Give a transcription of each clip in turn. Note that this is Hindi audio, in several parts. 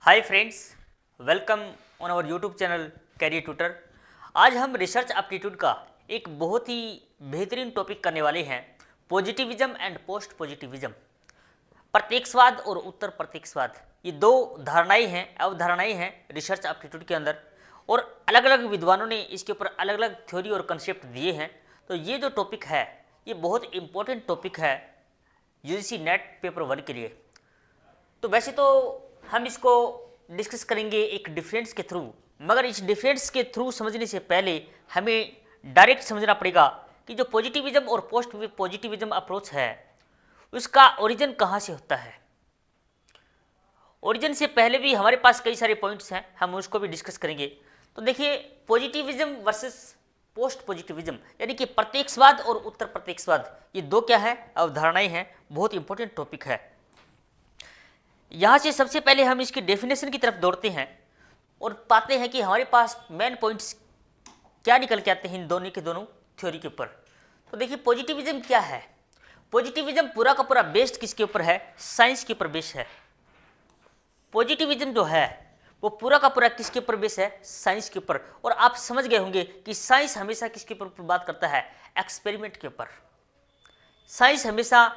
Hi friends, welcome on our YouTube channel career tutor. आज हम रिसर्च एप्टीट्यूड का एक बहुत ही बेहतरीन टॉपिक करने वाले हैं, पॉजिटिविज्म एंड पोस्ट पॉजिटिविज्म। प्रत्यक्षवाद और उत्तर प्रत्यक्षवाद, ये दो धारणाएं हैं, अवधारणाएं हैं रिसर्च एप्टीट्यूड के अंदर, और अलग अलग विद्वानों ने इसके ऊपर अलग अलग थ्योरी और कंसेप्ट दिए हैं। तो ये जो टॉपिक है ये बहुत इंपॉर्टेंट टॉपिक है यूजीसी नेट पेपर 1 के लिए। तो वैसे तो हम इसको डिस्कस करेंगे एक डिफरेंस के थ्रू, मगर इस डिफरेंस के थ्रू समझने से पहले हमें डायरेक्ट समझना पड़ेगा कि जो पॉजिटिविज्म और पोस्ट पॉजिटिविज्म अप्रोच है उसका ओरिजिन कहाँ से होता है। ओरिजिन से पहले भी हमारे पास कई सारे पॉइंट्स हैं, हम उसको भी डिस्कस करेंगे। तो देखिए, पॉजिटिविज्म वर्सेस पोस्ट पॉजिटिविज्म यानी कि प्रत्यक्षवाद और उत्तर प्रत्यक्षवाद, ये दो क्या है, अवधारणाएं हैं, बहुत इंपॉर्टेंट टॉपिक है। यहाँ से सबसे पहले हम इसकी डेफिनेशन की तरफ दौड़ते हैं और पाते हैं कि हमारे पास मेन पॉइंट्स क्या निकल के आते हैं इन दोनों के दोनों थ्योरी के ऊपर। तो देखिए, पॉजिटिविज्म क्या है। पॉजिटिविज्म पूरा का पूरा बेस्ड किसके ऊपर है, साइंस के ऊपर बेस्ड है। पॉजिटिविज्म जो है वो पूरा का पूरा किसके ऊपर बेस्ड है, साइंस के ऊपर। और आप समझ गए होंगे कि साइंस हमेशा किसके ऊपर बात करता है, एक्सपेरिमेंट के ऊपर। साइंस हमेशा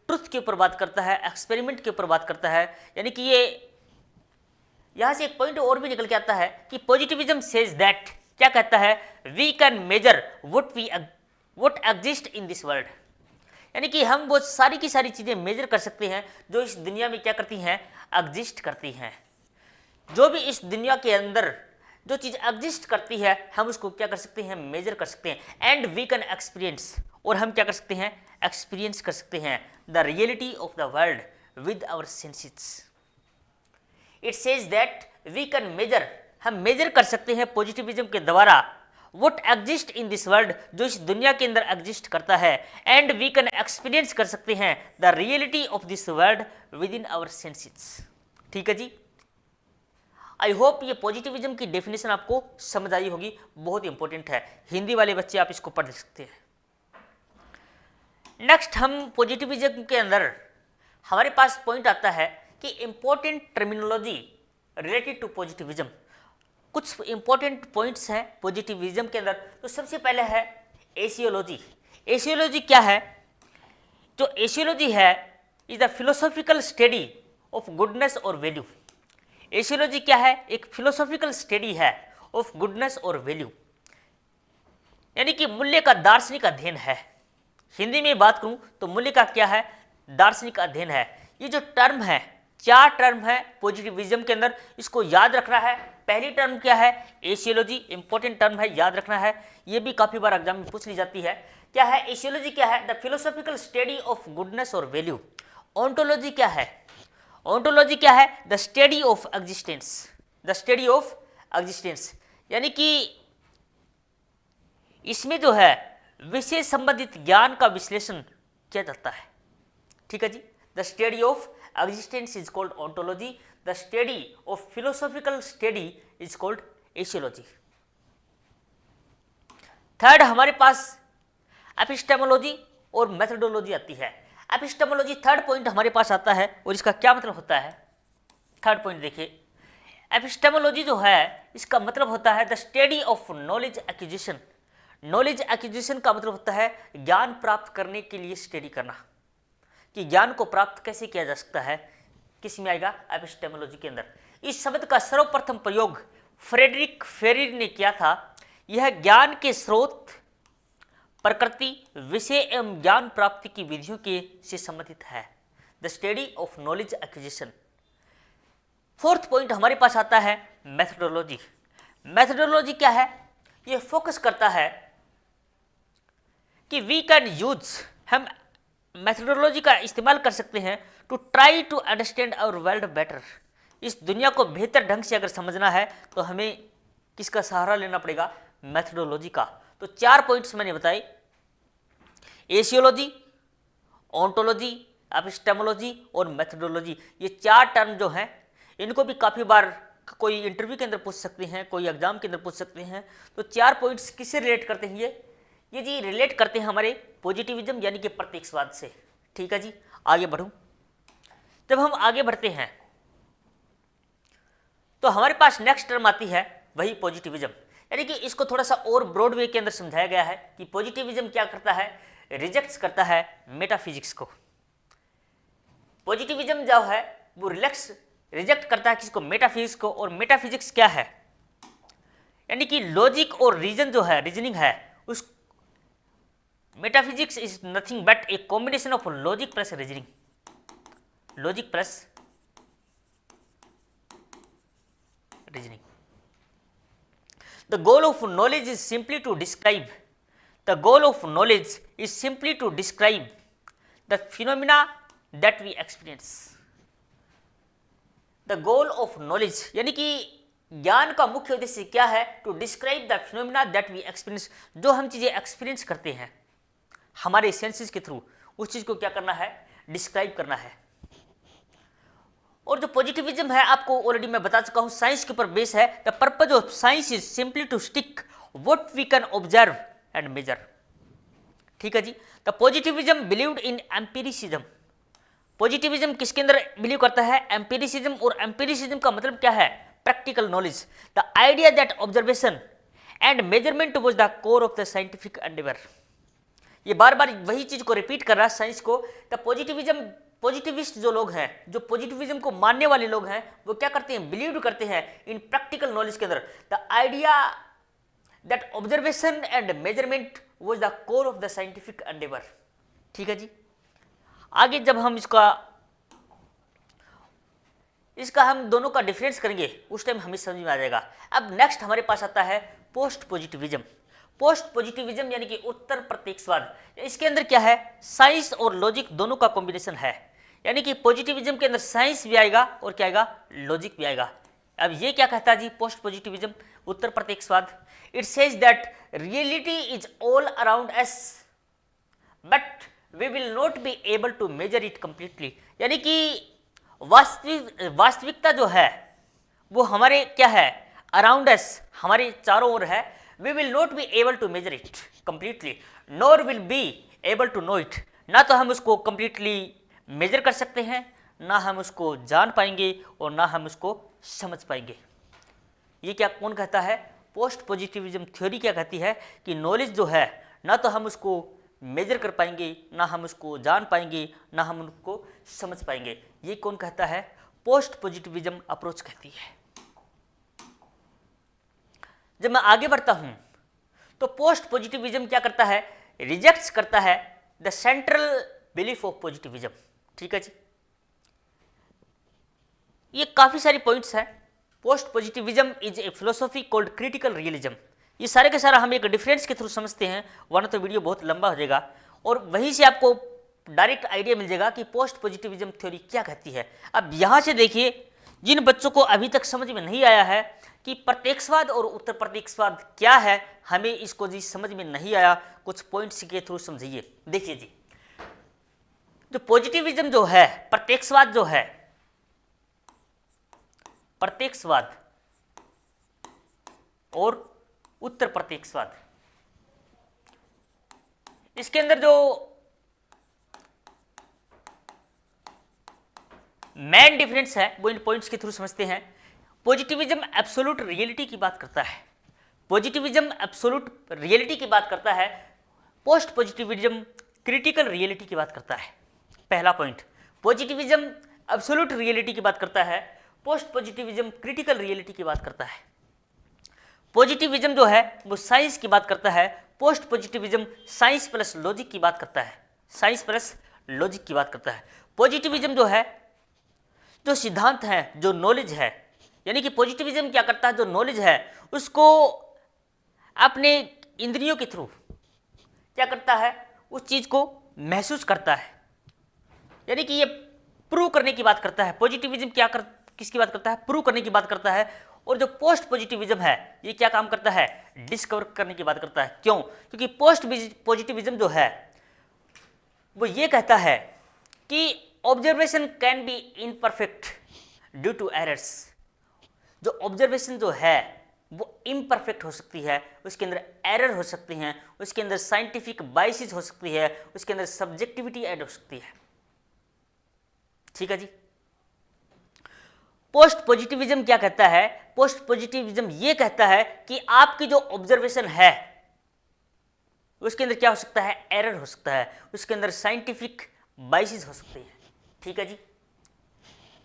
ट्रुथ के ऊपर बात करता है, एक्सपेरिमेंट के ऊपर बात करता है। यानी कि ये यहां से एक पॉइंट और भी निकल के आता है कि पॉजिटिविज्म सेज दैट, क्या कहता है, we can measure what exist in this world. यानी कि हम वो सारी की सारी चीजें मेजर कर सकते हैं जो इस दुनिया में क्या करती हैं, एग्जिस्ट करती हैं। जो भी इस दुनिया के अंदर जो चीज एग्जिस्ट करती है हम उसको क्या कर सकते हैं, मेजर कर सकते हैं। एंड वी कैन एक्सपीरियंस, और हम क्या कर सकते हैं, एक्सपीरियंस कर सकते हैं the reality of the world with our senses. It says that we can measure, हम मेजर कर सकते हैं पॉजिटिविज्म के द्वारा what exist in this world, जो इस दुनिया के अंदर एग्जिस्ट करता है। एंड वी कैन एक्सपीरियंस कर सकते हैं the reality of this world with in our senses. ठीक है जी, आई होप ये पॉजिटिविज्म की डेफिनेशन आपको समझ आई होगी, बहुत इंपॉर्टेंट है। हिंदी वाले बच्चे आप इसको पढ़ सकते हैं। नेक्स्ट, हम पॉजिटिविज्म के अंदर हमारे पास पॉइंट आता है कि important terminology related to positivism. कुछ इंपॉर्टेंट पॉइंट्स हैं पॉजिटिविज्म के अंदर। तो सबसे पहले है एशियोलॉजी। एशियोलॉजी क्या है, जो एशियोलॉजी है is the philosophical study of goodness और वैल्यू। एशियोलॉजी क्या है, एक फिलोसॉफिकल स्टडी है ऑफ गुडनेस और वैल्यू, यानी कि मूल्य का दार्शनिक अध्ययन है। हिंदी में बात करूं तो मूल्य का क्या है, दार्शनिक अध्ययन है। ये जो टर्म है, चार टर्म है पॉजिटिविज्म के अंदर, इसको याद रखना है। पहली टर्म क्या है, एशियोलॉजी, इंपॉर्टेंट टर्म है, याद रखना है। ये भी काफी बार एग्जाम में पूछ ली जाती है। क्या है एशियोलॉजी, क्या है, the philosophical study of goodness और वैल्यू। ऑन्टोलॉजी क्या है, ऑन्टोलॉजी क्या है, the study of existence, the study of existence, यानी कि इसमें जो है विषय संबंधित ज्ञान का विश्लेषण किया जाता है। ठीक है जी, the study of existence is called ontology, the study of philosophical study is called axiology. Third, हमारे पास एपिस्टेमोलॉजी और मेथोडोलॉजी आती है। एपिस्टेमोलॉजी थर्ड पॉइंट हमारे पास आता है, और इसका क्या मतलब होता है। थर्ड पॉइंट देखिए, एपिस्टेमोलॉजी जो है इसका मतलब होता है the study of knowledge acquisition. Knowledge acquisition का मतलब होता है ज्ञान प्राप्त करने के लिए स्टडी करना, कि ज्ञान को प्राप्त कैसे किया जा सकता है, किस में आएगा, एपिस्टेमोलॉजी के अंदर। इस शब्द का सर्वप्रथम प्रयोग फ्रेडरिक फेरिड ने किया था। यह ज्ञान के स्रोत, प्रकृति, विषय एवं ज्ञान प्राप्ति की विधियों के से संबंधित है, the study of knowledge acquisition. Fourth point हमारे पास आता है मेथोडोलॉजी। मेथोडोलॉजी क्या है, यह फोकस करता है कि वी कैन यूज, हम मेथोडोलॉजी का इस्तेमाल कर सकते हैं to try to understand our world better. इस दुनिया को बेहतर ढंग से अगर समझना है तो हमें किसका सहारा लेना पड़ेगा, मेथोडोलॉजी का। तो चार पॉइंट्स मैंने बताए, एशियोलॉजी, ऑन्टोलॉजी, एपिस्टेमोलॉजी और मेथोडोलॉजी। ये चार टर्म जो हैं इनको भी काफ़ी बार कोई इंटरव्यू के अंदर पूछ सकते हैं, कोई एग्जाम के अंदर पूछ सकते हैं। तो चार पॉइंट्स किससे रिलेट करते हैं, ये जी रिलेट करते हैं हमारे पॉजिटिविज्म यानी कि प्रत्यक्षवाद से। ठीक है जी, आगे बढ़ूं। जब हम आगे बढ़ते हैं तो हमारे पास नेक्स्ट टर्म आती है वही पॉजिटिविज्म, यानी कि इसको थोड़ा सा और ब्रॉड वे के अंदर समझाया गया है कि पॉजिटिविज्म क्या करता है, रिजेक्ट्स करता है मेटाफिजिक्स को। पॉजिटिविज्म जो है वो रिजेक्ट करता है किसको, मेटाफिजिक्स को। और मेटाफिजिक्स क्या है, यानी कि लॉजिक और रीजन जो है, रीजनिंग है, उस metaphysics is nothing but a combination of logic plus reasoning, logic plus reasoning. The goal of knowledge is simply to describe, the goal of knowledge is simply to describe the phenomena that we experience. The goal of knowledge यानी कि ज्ञान का मुख्य उद्देश्य क्या है, to describe the phenomena that we experience, जो हम चीजें एक्सपीरियंस करते हैं हमारे सेंसेस के थ्रू, उस चीज को क्या करना है, डिस्क्राइब करना है। और जो पॉजिटिविज्म है आपको ऑलरेडी मैं बता चुका हूं, साइंस के ऊपर बेस है। The purpose of science is simply to stick what we can observe and measure. ठीक है जी। The positivism believed in empiricism, positivism किसके अंदर बिलीव करता है, एम्पिरिसिज्म। और एम्पिरिसिज्म का मतलब क्या है, practical knowledge. The idea that observation and measurement was the core of the scientific Endeavour. ये बार बार वही चीज को रिपीट कर रहा है साइंस को। द पॉजिटिविज्म, पॉजिटिविस्ट जो लोग हैं, जो पॉजिटिविज्म को मानने वाले लोग हैं, वो क्या करते हैं, बिलीव करते हैं इन प्रैक्टिकल नॉलेज के अंदर। The idea that observation and measurement was the core of the scientific Endeavour. ठीक है जी। आगे जब हम इसका हम दोनों का डिफरेंस करेंगे उस टाइम हमें समझ में आ जाएगा। अब नेक्स्ट हमारे पास आता है पोस्ट पॉजिटिविज्म। पोस्ट पॉजिटिविज्म यानी कि उत्तर प्रत्यक्षवाद। इसके अंदर क्या है, साइंस और लॉजिक दोनों का कॉम्बिनेशन है, यानी कि पॉजिटिविज्म के अंदर साइंस भी आएगा और क्या आएगा, लॉजिक भी आएगा। अब ये क्या कहता है जी पोस्ट पॉजिटिविज्म, उत्तर प्रत्यक्षवाद। It says that reality is all around us but we will not be able to measure it completely, यानी कि वास्तविकता जो है वो हमारे क्या है, अराउंड अस, हमारे चारों ओर है। We will not be able to measure it completely nor will be able to know it, ना तो हम उसको कंप्लीटली मेजर कर सकते हैं, ना हम उसको जान पाएंगे और ना हम उसको समझ पाएंगे। ये क्या कौन कहता है, पोस्ट पॉजिटिविज्म थ्योरी क्या कहती है कि नॉलेज जो है ना तो हम उसको मेजर कर पाएंगे, ना हम उसको जान पाएंगे, ना हम उनको समझ पाएंगे। ये कौन कहता है, पोस्ट पॉजिटिविज्म अप्रोच कहती है। जब मैं आगे बढ़ता हूं तो पोस्ट पॉजिटिविज्म क्या करता है, रिजेक्ट्स करता है the central belief of positivism. ठीक है जी। ये काफी सारी पॉइंट्स हैं। Post positivism is a philosophy called critical realism. ये सारे के सारा हम एक डिफरेंस के थ्रू समझते हैं, वरना तो वीडियो बहुत लंबा हो जाएगा। और वहीं से आपको डायरेक्ट आइडिया मिल जाएगा कि पोस्ट पॉजिटिविज्म थ्योरी क्या कहती है। अब यहां से देखिए, जिन बच्चों को अभी तक समझ में नहीं आया है कि प्रत्यक्षवाद और उत्तर प्रत्यक्षवाद क्या है, हमें इसको जी समझ में नहीं आया, कुछ पॉइंट्स के थ्रू समझिए। देखिए जी, जो पॉजिटिविज्म जो है, प्रत्यक्षवाद जो है, प्रत्यक्षवाद और उत्तर प्रत्यक्षवाद, इसके अंदर जो मेन डिफरेंस है वो इन पॉइंट्स के थ्रू समझते हैं। पॉजिटिविज्म एब्सोल्यूट रियलिटी की बात करता है, पॉजिटिविज्म एब्सोल्यूट रियलिटी की बात करता है, पोस्ट पॉजिटिविज्म क्रिटिकल रियलिटी की बात करता है। पहला पॉइंट, पॉजिटिविज्म एब्सोल्यूट रियलिटी की बात करता है, पोस्ट पॉजिटिविज्म क्रिटिकल रियलिटी की बात करता है। पॉजिटिविज्म जो है वो साइंस की बात करता है, post positivism science plus logic की बात करता है, साइंस प्लस लॉजिक की बात करता है। पॉजिटिविज्म जो है, जो सिद्धांत है, जो नॉलेज है, यानी कि पॉजिटिविज्म क्या करता है, जो नॉलेज है उसको अपने इंद्रियों के थ्रू क्या करता है, उस चीज को महसूस करता है, यानी कि ये प्रूव करने की बात करता है। पॉजिटिविज्म किसकी बात करता है, प्रूव करने की बात करता है। और जो पोस्ट पॉजिटिविज्म है ये क्या काम करता है, डिस्कवर करने की बात करता है। क्यों, क्योंकि पोस्ट पॉजिटिविज्म जो है वो ये कहता है कि observation can be imperfect due to errors. जो ऑब्जर्वेशन जो है वो इम्परफेक्ट हो सकती है, उसके अंदर एरर हो सकती हैं, उसके अंदर साइंटिफिक बाइसिस हो सकती है, उसके अंदर सब्जेक्टिविटी ऐड हो सकती है। ठीक है जी। पोस्ट पॉजिटिविज्म क्या कहता है? पोस्ट पॉजिटिविज्म ये कहता है कि आपकी जो ऑब्जर्वेशन है उसके अंदर क्या हो सकता है? एरर हो सकता है, उसके अंदर साइंटिफिक बाइसिस हो सकते हैं। ठीक है जी।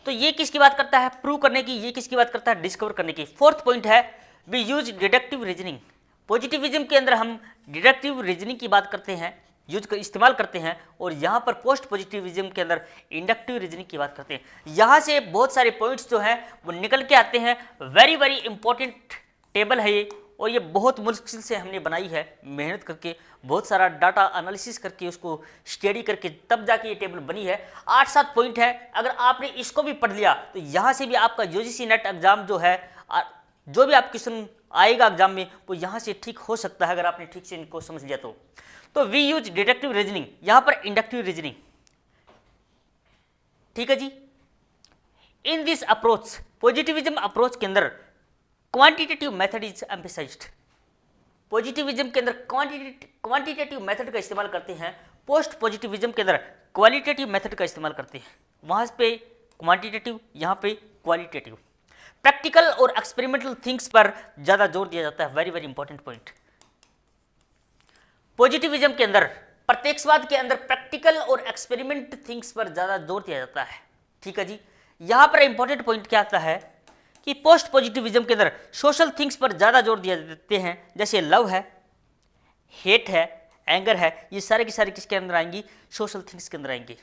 तो ये किसकी बात करता है? प्रूव करने की। ये किसकी बात करता है? डिस्कवर करने की। फोर्थ पॉइंट है we use deductive reasoning. Positivism के अंदर हम डिडक्टिव रीजनिंग की बात करते हैं, इस्तेमाल करते हैं, और यहाँ पर पोस्ट पॉजिटिविज्म के अंदर इंडक्टिव रीजनिंग की बात करते हैं। यहाँ से बहुत सारे पॉइंट्स जो हैं वो निकल के आते हैं। वेरी वेरी इंपॉर्टेंट टेबल है ये, और ये बहुत मुश्किल से हमने बनाई है, मेहनत करके, बहुत सारा डाटा एनालिसिस करके, उसको स्टडी करके, तब जाके ये टेबल बनी है। 8-7 पॉइंट है। अगर आपने इसको भी पढ़ लिया तो यहाँ से भी आपका यूजीसी नेट एग्जाम जो है, जो भी आप क्वेश्चन आएगा एग्जाम में, वो यहाँ से ठीक हो सकता है अगर आपने ठीक से इनको समझ लिया तो वी यूज डिडक्टिव रीजनिंग, यहाँ पर इंडक्टिव रीजनिंग। ठीक है जी। In this approach, positivism approach के अंदर quantitative method is emphasized. Positivism के अंदर क्वांटिटेटिव मेथड का इस्तेमाल करते हैं, पोस्ट पॉजिटिविज्म के अंदर क्वालिटेटिव मेथड का इस्तेमाल करते हैं। वहां पे क्वांटिटेटिव, यहाँ पे क्वालिटेटिव। प्रैक्टिकल और एक्सपेरिमेंटल थिंग्स पर ज्यादा जोर दिया जाता है। Very very important point. Positivism के अंदर, प्रत्यक्षवाद के अंदर प्रैक्टिकल और एक्सपेरिमेंट थिंग्स पर ज्यादा जोर दिया जाता है। ठीक है जी। यहां पर इंपॉर्टेंट पॉइंट क्या आता है कि पोस्ट पॉजिटिविज्म के अंदर सोशल थिंग्स पर ज्यादा जोर दिया देते हैं, जैसे लव है, हेट है, एंगर है, ये सारे के सारे किसके अंदर आएंगी? सोशल थिंग्स के अंदर आएंगे।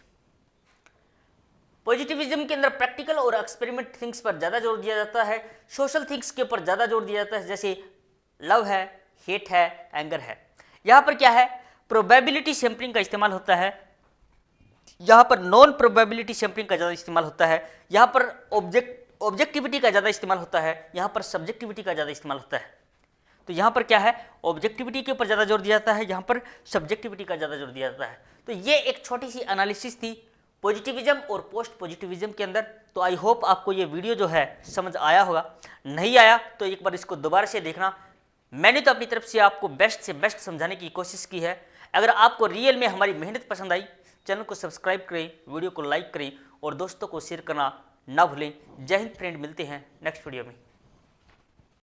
पॉजिटिविज्म के अंदर प्रैक्टिकल और एक्सपेरिमेंट थिंग्स पर ज्यादा जोर दिया जाता है, सोशल थिंग्स के ऊपर ज्यादा जोर दिया जाता है, जैसे लव है, हेट है, एंगर है। यहां पर क्या है? प्रोबेबिलिटी सैंपलिंग का इस्तेमाल होता है, यहां पर नॉन प्रोबेबिलिटी सैंपलिंग का ज्यादा इस्तेमाल होता है, यहां पर ऑब्जेक्टिविटी का ज्यादा इस्तेमाल होता है, यहां पर सब्जेक्टिविटी का ज्यादा इस्तेमाल होता है। तो यहां पर क्या है? ऑब्जेक्टिविटी के ऊपर ज्यादा जोर दिया जाता है, यहां पर सब्जेक्टिविटी का ज्यादा जोर दिया जाता है। तो ये एक छोटी सी एनालिसिस थी पॉजिटिविज्म और पोस्ट पॉजिटिविज्म के अंदर। तो आई होप आपको ये वीडियो जो है समझ आया होगा। नहीं आया तो एक बार इसको दोबारा से देखना। मैंने तो अपनी तरफ से आपको बेस्ट से बेस्ट समझाने की कोशिश की है। अगर आपको रियल में हमारी मेहनत पसंद आई, चैनल को सब्सक्राइब करें, वीडियो को लाइक करें और दोस्तों को शेयर करना ना भूलें। जय हिंद फ्रेंड, मिलते हैं नेक्स्ट वीडियो में।